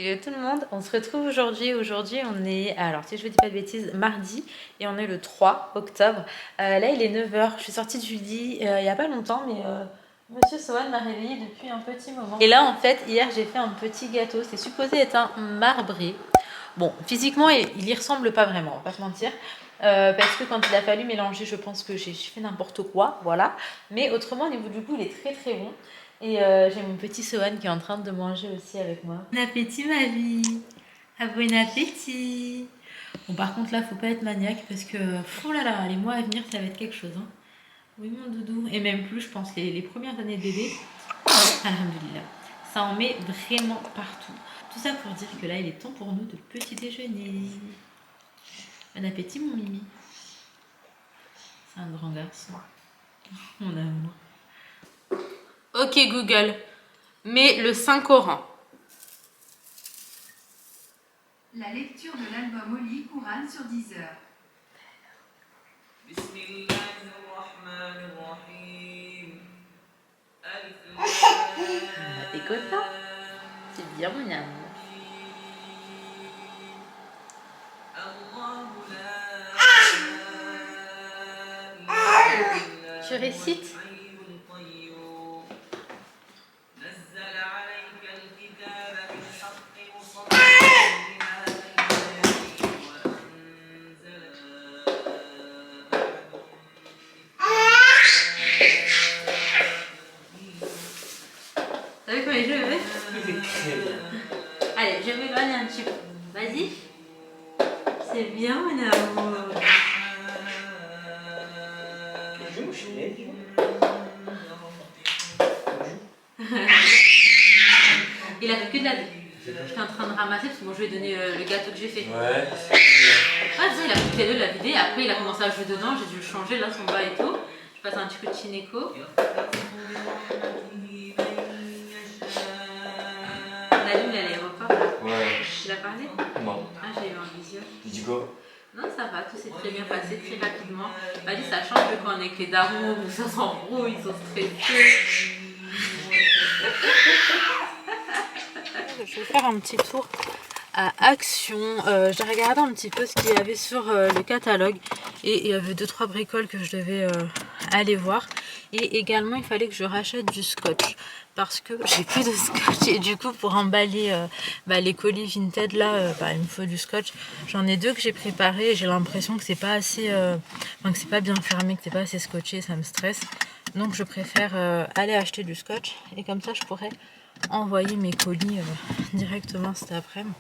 Hello tout le monde, on se retrouve aujourd'hui. Aujourd'hui on est, alors si je ne dis pas de bêtises, mardi et on est le 3 octobre. Là il est 9h, je suis sortie du lit il n'y a pas longtemps mais Monsieur Sohan m'a réveillée depuis un petit moment. Et là en fait hier j'ai fait un petit gâteau, c'est supposé être un marbré. Bon physiquement il y ressemble pas vraiment, on va pas se mentir. Parce que quand il a fallu mélanger je pense que j'ai fait n'importe quoi, voilà. Mais autrement au niveau du goût il est très très bon. Et j'ai mon petit Sohan qui est en train de manger aussi avec moi. Bon appétit ma vie. Ah bon appétit. Bon par contre là faut pas être maniaque parce que oh là là les mois à venir ça va être quelque chose hein. Oui mon doudou. Et même plus je pense les premières années de bébé. Alhamdoulilah. Ça en met vraiment partout. Tout ça pour dire que là il est temps pour nous de petit déjeuner. Bon appétit mon mimi. C'est un grand garçon. Mon amour. Ok Google, mets le Saint-Coran. La lecture de l'album Oli Courane sur 10 heures. T'es content? C'est bien mon amour. Tu récites? T'as vu comment il joue? Allez, je m'éloigne un petit peu. Vas-y. C'est bien mon amour. Il a fait que de la... J'étais en train de ramasser parce que moi je lui ai donné le gâteau que j'ai fait. Ouais. Ah, ça, il a pris le cadeau, il l'a vidé. Après, il a commencé à jouer dedans. J'ai dû le changer, là, son bas et tout. Je passe un petit peu de Chineco. La lune, elle est à l'aéroport. Ouais. Tu l'as parlé? Non. Ah, j'ai eu un visio. Tu dis quoi? Non, ça va, tout s'est très bien passé, très rapidement. Bah, dit, ça change de quand on est avec les darons, où ça s'embrouille, ils sont stressés. Je vais faire un petit tour à Action. J'ai regardé un petit peu ce qu'il y avait sur le catalogue et il y avait 2-3 bricoles que je devais aller voir. Et également il fallait que je rachète du scotch parce que j'ai plus de scotch et du coup pour emballer les colis Vinted là il me faut du scotch. J'en ai 2 que j'ai préparés et j'ai l'impression que c'est pas assez que c'est pas bien fermé, que c'est pas assez scotché, ça me stresse. Donc je préfère aller acheter du scotch et comme ça je pourrais envoyer mes colis directement cet après-midi.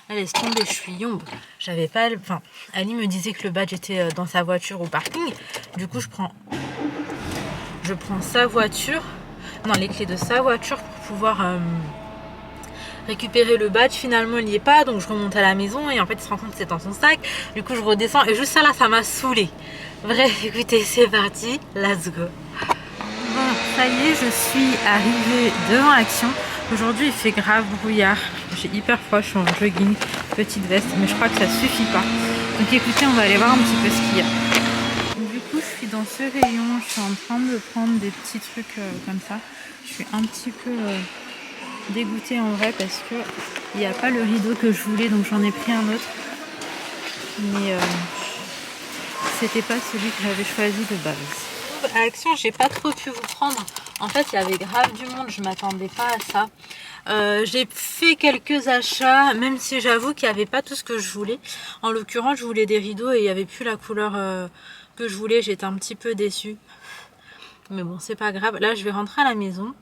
Là, laisse tomber, je suis yombe. J'avais pas... Enfin, Ali me disait que le badge était dans sa voiture au parking. Du coup, je prends sa voiture, non, les clés de sa voiture pour pouvoir récupérer le badge. Finalement, il n'y est pas, donc je remonte à la maison et en fait, il se rend compte que c'est dans son sac. Du coup, je redescends et juste ça, là, ça m'a saoulée. Bref, écoutez, c'est parti. Let's go. Bon, ça y est, je suis arrivée devant Action. Aujourd'hui, il fait grave brouillard. J'ai hyper froid, je suis en jogging, petite veste, mais je crois que ça suffit pas. Donc écoutez, on va aller voir un petit peu ce qu'il y a. Du coup, je suis dans ce rayon, je suis en train de prendre des petits trucs comme ça. Je suis un petit peu dégoûtée en vrai parce que il n'y a pas le rideau que je voulais, donc j'en ai pris un autre. Mais c'était pas celui que j'avais choisi de base. À Action, j'ai pas trop pu vous prendre. En fait, il y avait grave du monde, je m'attendais pas à ça. J'ai fait quelques achats, même si j'avoue qu'il n'y avait pas tout ce que je voulais. En l'occurrence, je voulais des rideaux et il n'y avait plus la couleur que je voulais. J'étais un petit peu déçue. Mais bon, c'est pas grave. Là, je vais rentrer à la maison.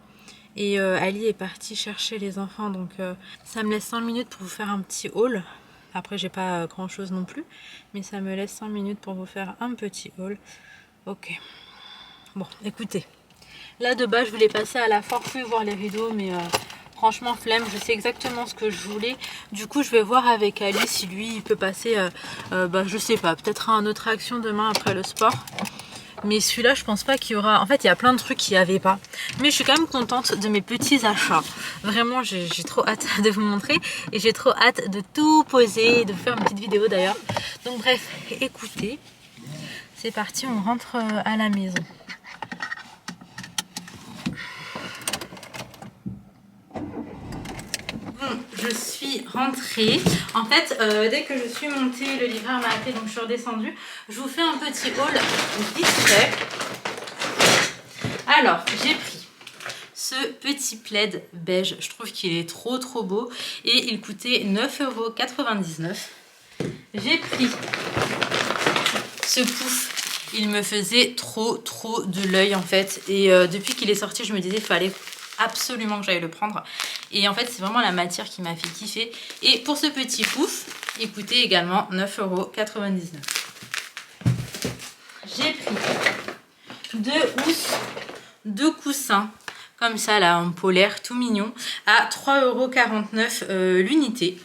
Et Ali est parti chercher les enfants. Donc, ça me laisse 5 minutes pour vous faire un petit haul. Après, j'ai pas grand chose non plus. Mais ça me laisse 5 minutes pour vous faire un petit haul. Ok. Bon, écoutez. Là, de base, je voulais passer à la Forfait voir les rideaux. Mais... franchement flemme, je sais exactement ce que je voulais. Du coup je vais voir avec Ali si lui il peut passer, je sais pas, peut-être à une autre Action demain après le sport. Mais celui-là je pense pas qu'il y aura, en fait il y a plein de trucs qu'il n'y avait pas. Mais je suis quand même contente de mes petits achats. Vraiment j'ai trop hâte de vous montrer et j'ai trop hâte de tout poser, de vous faire une petite vidéo d'ailleurs. Donc bref, écoutez, c'est parti, on rentre à la maison. je suis rentrée. En fait, dès que je suis montée, le livreur m'a appelé, donc je suis redescendue. Je vous fais un petit haul vite fait. Alors, j'ai pris ce petit plaid beige. Je trouve qu'il est trop beau. Et il coûtait 9,99 €. J'ai pris ce pouf. Il me faisait trop de l'œil en fait. Et depuis qu'il est sorti, je me disais qu'il fallait absolument que j'aille le prendre. Et en fait, c'est vraiment la matière qui m'a fait kiffer. Et pour ce petit pouf, il coûtait également 9,99 €. J'ai pris 2 housses, 2 coussins, comme ça là, en polaire, tout mignon, à 3,49 € l'unité.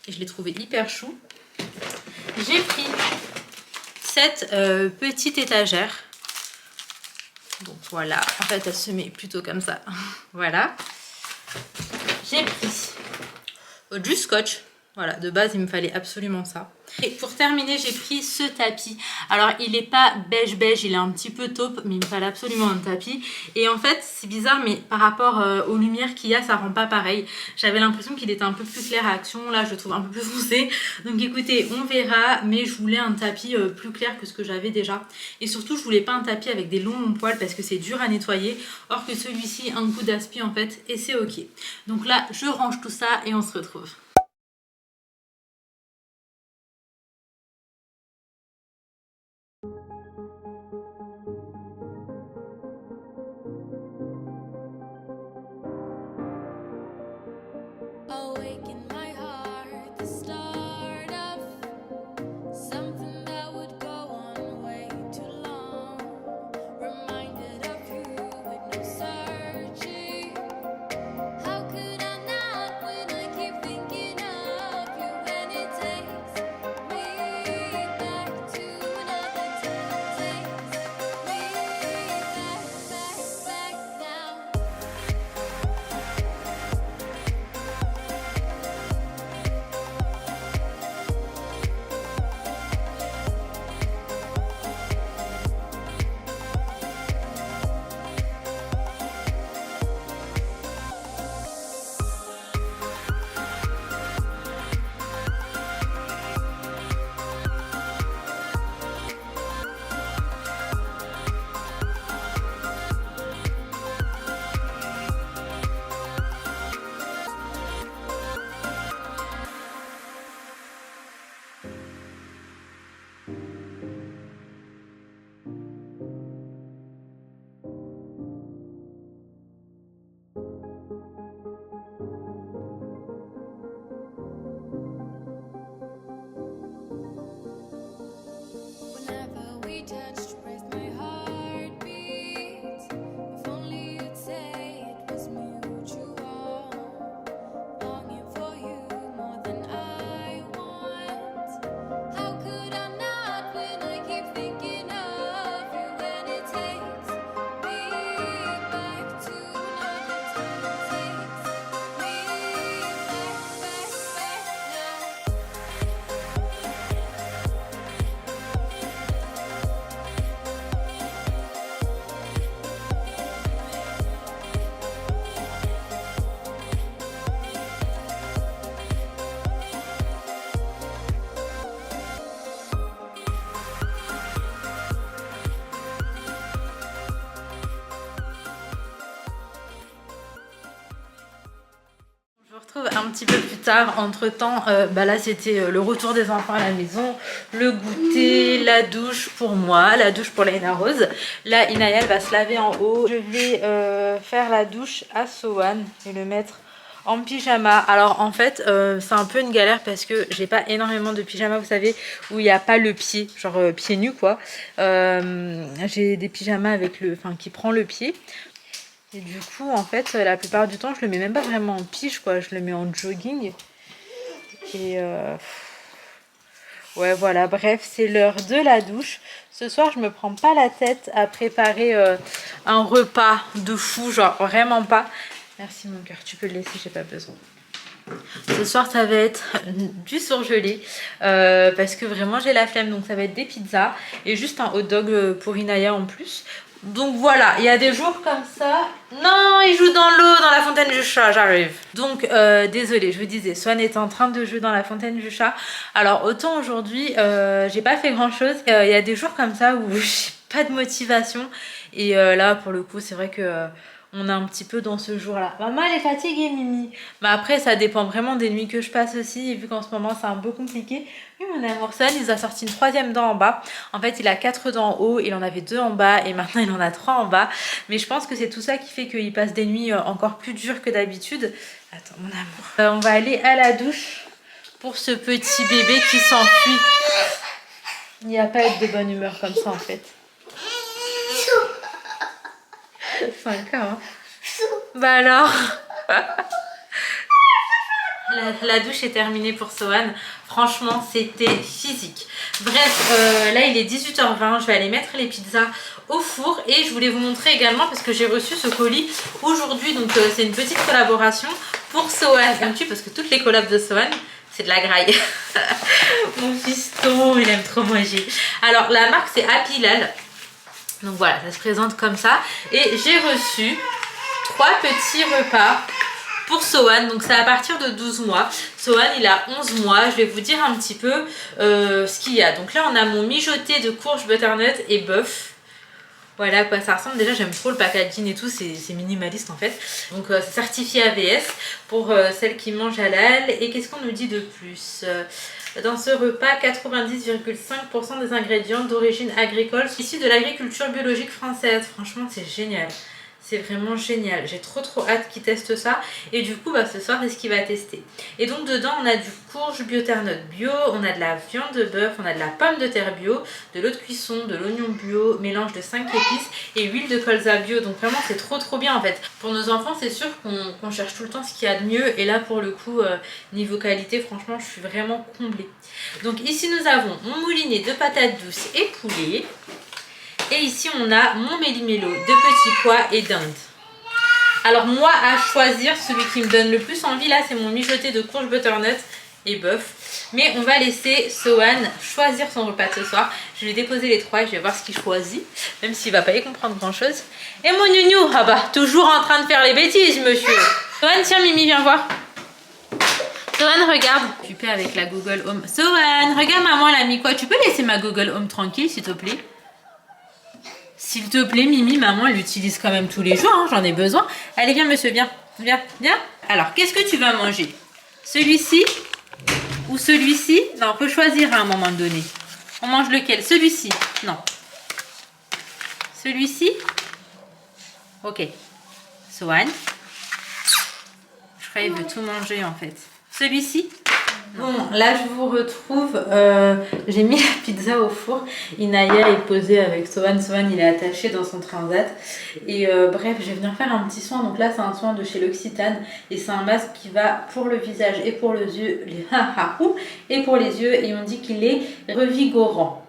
Et je l'ai trouvé hyper chou. J'ai pris cette petite étagère. Donc voilà, en fait elle se met plutôt comme ça. Voilà. J'ai pris du scotch. Voilà, de base il me fallait absolument ça. Et pour terminer, j'ai pris ce tapis. Alors il n'est pas beige, il est un petit peu taupe, mais il me fallait absolument un tapis. Et en fait c'est bizarre, mais par rapport aux lumières qu'il y a, ça rend pas pareil. J'avais l'impression qu'il était un peu plus clair à action. Là je le trouve un peu plus foncé. Donc écoutez, on verra. Mais je voulais un tapis plus clair que ce que j'avais déjà. Et surtout je voulais pas un tapis avec des longs poils parce que c'est dur à nettoyer. Or que celui-ci, un coup d'aspi en fait, et c'est ok. Donc là je range tout ça et on se retrouve. Awaken my heart, the start of something that would go on way too long. Reminded of you with no searching. How could I not when I keep thinking of you? And it takes me back to another time. Takes me back now. Whenever we touched, raised my heartbeat. If only you'd say it was mutual. Longing for you more than I want. How could I not when I keep thinking of you? And it takes me back to another time. Takes me back now. Je vous retrouve un petit peu plus tard. Entre temps, là c'était le retour des enfants à la maison, le goûter, la douche pour moi, la douche pour Laina Rose. Là Inaya elle va se laver en haut. Je vais faire la douche à Sohan et le mettre en pyjama. Alors en fait c'est un peu une galère parce que j'ai pas énormément de pyjamas, vous savez, où il n'y a pas le pied, genre pieds nus quoi. J'ai des pyjamas avec qui prend le pied. Et du coup, en fait, la plupart du temps, je le mets même pas vraiment en pige, quoi. Je le mets en jogging. Et ouais, voilà. Bref, c'est l'heure de la douche. Ce soir, je me prends pas la tête à préparer un repas de fou, genre vraiment pas. Merci mon cœur, tu peux le laisser, j'ai pas besoin. Ce soir ça va être du surgelé parce que vraiment j'ai la flemme, donc ça va être des pizzas et juste un hot dog pour Inaya en plus. Donc voilà, il y a des jours comme ça. Non, il joue dans l'eau, dans la fontaine du chat, j'arrive. Donc désolée, je vous disais, Swan est en train de jouer dans la fontaine du chat. Alors autant aujourd'hui, j'ai pas fait grand chose. Il y a des jours comme ça où j'ai pas de motivation. Et là, pour le coup, c'est vrai que on est un petit peu dans ce jour-là. Maman, elle est fatiguée, Mimi. Mais après, ça dépend vraiment des nuits que je passe aussi. Et vu qu'en ce moment, c'est un peu compliqué. Oui, mon amour, Swan, il nous a sorti une 3e dent en bas. En fait, il a 4 dents en haut, il en avait 2 en bas et maintenant il en a 3 en bas. Mais je pense que c'est tout ça qui fait qu'il passe des nuits encore plus dures que d'habitude. Attends, mon amour. On va aller à la douche pour ce petit bébé qui s'enfuit. Il n'y a pas à être de bonne humeur comme ça en fait. C'est un cas, hein. Bah alors. La douche est terminée pour Sohan. Franchement, c'était physique. Bref, là il est 18h20. Je vais aller mettre les pizzas au four. Et je voulais vous montrer également, parce que j'ai reçu ce colis aujourd'hui. Donc c'est une petite collaboration pour Sohan. Aimes-tu, parce que toutes les collabs de Sohan, c'est de la graille. Mon fiston, il aime trop manger. Alors la marque c'est Happy Lal. Donc voilà, ça se présente comme ça. Et j'ai reçu 3 petits repas pour Sohan. Donc c'est à partir de 12 mois. Sohan il a 11 mois. Je vais vous dire un petit peu ce qu'il y a. Donc là on a mon mijoté de courge, butternut et bœuf. Voilà à quoi ça ressemble. Déjà j'aime trop le packaging et tout, c'est minimaliste en fait. Donc c'est certifié AVS pour celles qui mangent halal. Et qu'est-ce qu'on nous dit de plus? Dans ce repas, 90,5% des ingrédients d'origine agricole sont issus de l'agriculture biologique française. Franchement, c'est génial. C'est vraiment génial. J'ai trop hâte qu'il teste ça. Et du coup, ce soir, c'est ce qu'il va tester. Et donc, dedans, on a du courge butternut bio, on a de la viande de bœuf, on a de la pomme de terre bio, de l'eau de cuisson, de l'oignon bio, mélange de 5 épices et huile de colza bio. Donc, vraiment, c'est trop bien en fait. Pour nos enfants, c'est sûr qu'on cherche tout le temps ce qu'il y a de mieux. Et là, pour le coup, niveau qualité, franchement, je suis vraiment comblée. Donc, ici, nous avons mon moulinet de patates douces et poulet. Et ici, on a mon méli-mélo de petits pois et dinde. Alors moi, à choisir, celui qui me donne le plus envie, là, c'est mon mijoté de courge, butternut et bœuf. Mais on va laisser Sohan choisir son repas de ce soir. Je vais déposer les 3 et je vais voir ce qu'il choisit. Même s'il va pas y comprendre grand-chose. Et mon nounou, ah bah, toujours en train de faire les bêtises, monsieur. Sohan, tiens, Mimi, viens voir. Sohan, regarde. Occupé avec la Google Home. Sohan, regarde, maman, elle a mis quoi? Tu peux laisser ma Google Home tranquille, s'il te plaît? S'il te plaît, Mimi, maman, elle l'utilise quand même tous les jours, hein, j'en ai besoin. Allez, viens, monsieur, viens, viens, viens. Alors, qu'est-ce que tu vas manger? Celui-ci ou celui-ci? Non, on peut choisir à un moment donné. On mange lequel? Celui-ci? Non. Celui-ci? Ok. Sohan. Je crois qu'il veut tout manger, en fait. Celui-ci? Bon, là je vous retrouve, j'ai mis la pizza au four. Inaya est posée avec Sohan. Sohan il est attaché dans son transat. Et bref, je vais venir faire un petit soin. Donc là c'est un soin de chez l'Occitane. Et c'est un masque qui va pour le visage et pour les yeux. Et pour les yeux. Et on dit qu'il est revigorant.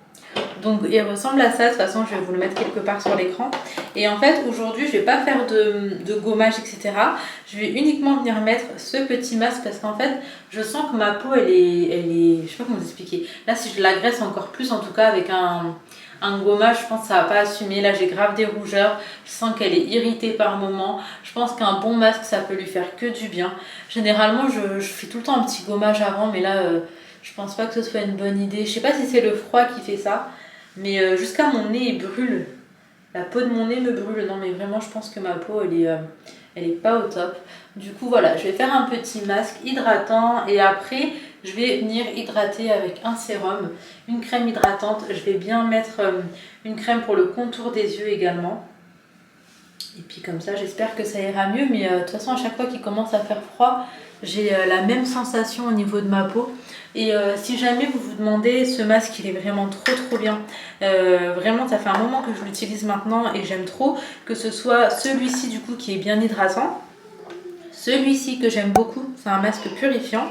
Donc il ressemble à ça, de toute façon je vais vous le mettre quelque part sur l'écran. Et en fait aujourd'hui je vais pas faire de gommage etc. Je vais uniquement venir mettre ce petit masque parce qu'en fait je sens que ma peau elle est, je sais pas comment vous expliquer. Là si je l'agresse encore plus en tout cas avec un gommage, je pense que ça va pas assumer. Là j'ai grave des rougeurs, je sens qu'elle est irritée par moment. Je pense qu'un bon masque ça peut lui faire que du bien. Généralement je fais tout le temps un petit gommage avant mais là je pense pas que ce soit une bonne idée. Je sais pas si c'est le froid qui fait ça. Mais jusqu'à mon nez il brûle. La peau de mon nez me brûle. Non mais vraiment je pense que ma peau elle est pas au top. Du coup voilà, je vais faire un petit masque hydratant. Et après je vais venir hydrater avec un sérum. Une crème hydratante. Je vais bien mettre une crème pour le contour des yeux également. Et puis comme ça j'espère que ça ira mieux. Mais de toute façon à chaque fois qu'il commence à faire froid, j'ai la même sensation au niveau de ma peau. Et si jamais vous vous demandez, ce masque il est vraiment trop bien. Vraiment ça fait un moment que je l'utilise maintenant et j'aime trop. Que ce soit celui-ci du coup qui est bien hydratant. Celui-ci que j'aime beaucoup, c'est un masque purifiant.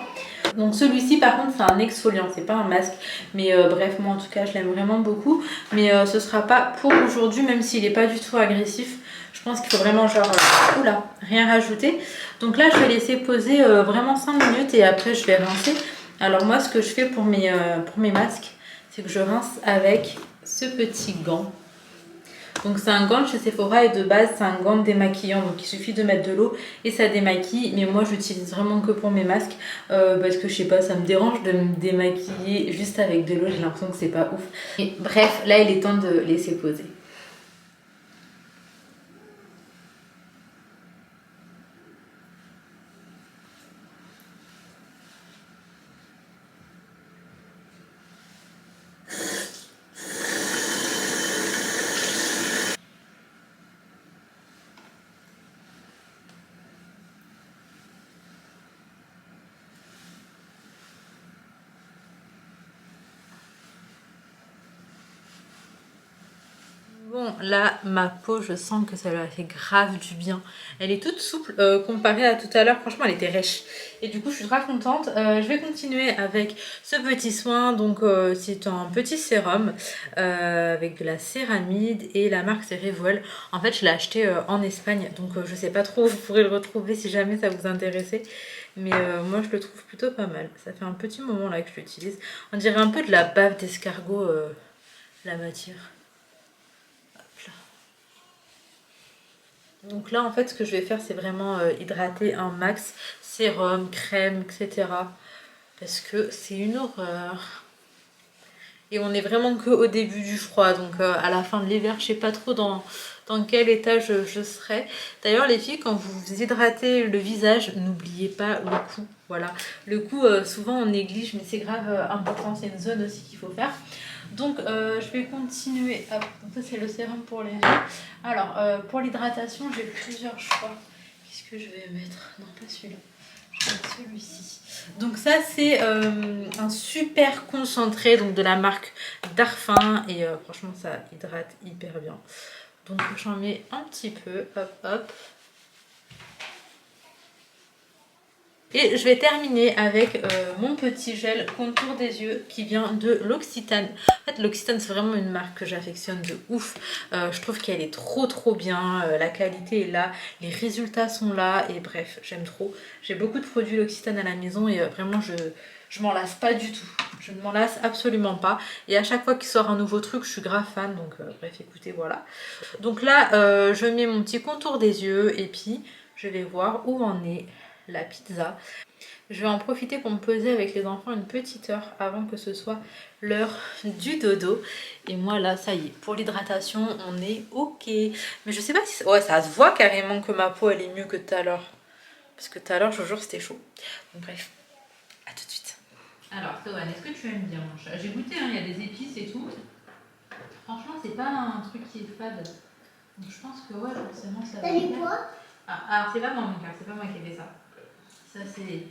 Donc celui-ci par contre c'est un exfoliant, c'est pas un masque. Mais bref, moi en tout cas je l'aime vraiment beaucoup. Mais ce sera pas pour aujourd'hui, même s'il n'est pas du tout agressif. Je pense qu'il faut vraiment genre, oula, rien rajouter. Donc là je vais laisser poser vraiment 5 minutes et après je vais rincer. Alors moi ce que je fais pour mes masques, c'est que je rince avec ce petit gant. Donc c'est un gant de chez Sephora et de base c'est un gant démaquillant, donc il suffit de mettre de l'eau et ça démaquille, mais moi j'utilise vraiment que pour mes masques parce que je sais pas, ça me dérange de me démaquiller juste avec de l'eau, j'ai l'impression que c'est pas ouf. Et bref, là il est temps de laisser poser. Bon, là, ma peau, je sens que ça lui a fait grave du bien. Elle est toute souple comparée à tout à l'heure. Franchement, elle était rêche. Et du coup, je suis très contente. Je vais continuer avec ce petit soin. Donc, c'est un petit sérum avec de la céramide et la marque c'est Revuel. En fait, je l'ai acheté en Espagne. Donc, je sais pas trop. Vous pourrez le retrouver si jamais ça vous intéressait. Mais moi, je le trouve plutôt pas mal. Ça fait un petit moment là que je l'utilise. On dirait un peu de la bave d'escargot, la matière. Donc là en fait ce que je vais faire c'est vraiment hydrater un max, sérum, crème, etc. Parce que c'est une horreur. Et on est vraiment que au début du froid, donc à la fin de l'hiver je sais pas trop dans quel état je serai. D'ailleurs les filles, quand vous hydratez le visage, n'oubliez pas le cou. Voilà, le cou souvent on néglige mais c'est grave important, c'est une zone aussi qu'il faut faire. Donc je vais continuer. Hop, donc ça c'est le sérum pour les yeux. Alors pour l'hydratation j'ai plusieurs choix. Qu'est-ce que je vais mettre? Non pas celui-là. Je vais mettre celui-ci. Donc ça c'est un super concentré donc de la marque Darphin et franchement ça hydrate hyper bien. Donc j'en mets un petit peu. Hop hop. Et je vais terminer avec mon petit gel contour des yeux qui vient de L'Occitane. En fait L'Occitane c'est vraiment une marque que j'affectionne de ouf. Je trouve qu'elle est trop bien, la qualité est là, les résultats sont là et bref j'aime trop. J'ai beaucoup de produits L'Occitane à la maison et vraiment je m'en lasse pas du tout. Je ne m'en lasse absolument pas. Et à chaque fois qu'il sort un nouveau truc, je suis grave fan. Donc bref, écoutez, voilà. Donc là, je mets mon petit contour des yeux et puis je vais voir où en est la pizza. Je vais en profiter pour me poser avec les enfants une petite heure avant que ce soit l'heure du dodo. Et moi là, ça y est, pour l'hydratation, on est ok. Mais je sais pas si... Ouais, ça se voit carrément que ma peau, elle est mieux que tout à l'heure. Parce que tout à l'heure, je vous jure, c'était chaud. Donc bref, à tout de suite. Alors, Théoane, est-ce que tu aimes bien mon chat? J'ai goûté, hein, il y a des épices et tout. Franchement, c'est pas un truc qui est fade. Donc je pense que ouais, forcément, ça va. T'as mis quoi? Ah, alors c'est pas moi mon cœur, c'est pas moi qui ai fait ça. Ça c'est...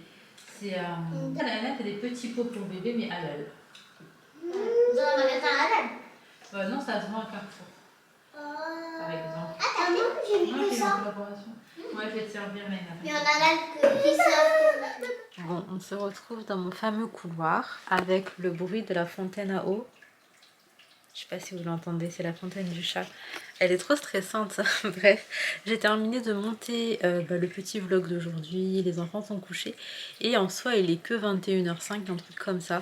Elle fait des petits pots pour bébé, mais halal. Dans un magasin halal? Non, ça se vend à Carrefour, par exemple. Ah, t'as vu? J'ai vu Moi, que j'ai une ça. collaboration. Ouais, je vais te servir, mais Il y en a halal qui sortent. Bon, on se retrouve dans mon fameux couloir avec le bruit de la fontaine à eau. Je sais pas si vous l'entendez, c'est la fontaine du chat. Elle est trop stressante. Bref, j'ai terminé de monter le petit vlog d'aujourd'hui. Les enfants sont couchés. Et en soi, il est que 21h05, un truc comme ça.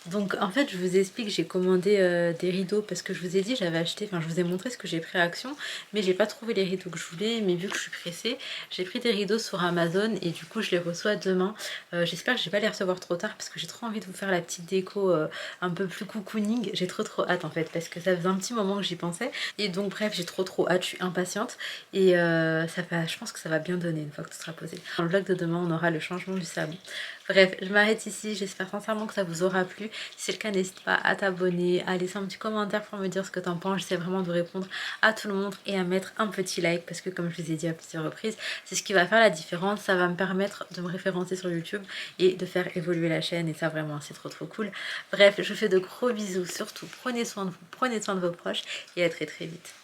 Donc en fait, je vous explique, j'ai commandé des rideaux parce que je vous ai dit, j'avais acheté, enfin je vous ai montré ce que j'ai pris à Action. Mais j'ai pas trouvé les rideaux que je voulais. Mais vu que je suis pressée, j'ai pris des rideaux sur Amazon. Et du coup, je les reçois demain. J'espère que je vais pas les recevoir trop tard parce que j'ai trop envie de vous faire la petite déco un peu plus cocooning. J'ai trop hâte en fait parce que ça faisait un petit moment que j'y pensais. Et donc bref, j'ai trop hâte, je suis impatiente et je pense que ça va bien donner une fois que tout sera posé. Dans le vlog de demain, on aura le changement du savon. Bref, je m'arrête ici, j'espère sincèrement que ça vous aura plu. Si c'est le cas, n'hésite pas à t'abonner, à laisser un petit commentaire pour me dire ce que t'en penses. J'essaie vraiment de répondre à tout le monde et à mettre un petit like parce que comme je vous ai dit à plusieurs reprises, c'est ce qui va faire la différence. Ça va me permettre de me référencer sur YouTube et de faire évoluer la chaîne et ça vraiment c'est trop cool. Bref, je vous fais de gros bisous, surtout prenez soin de vous, prenez soin de vos proches et à très vite.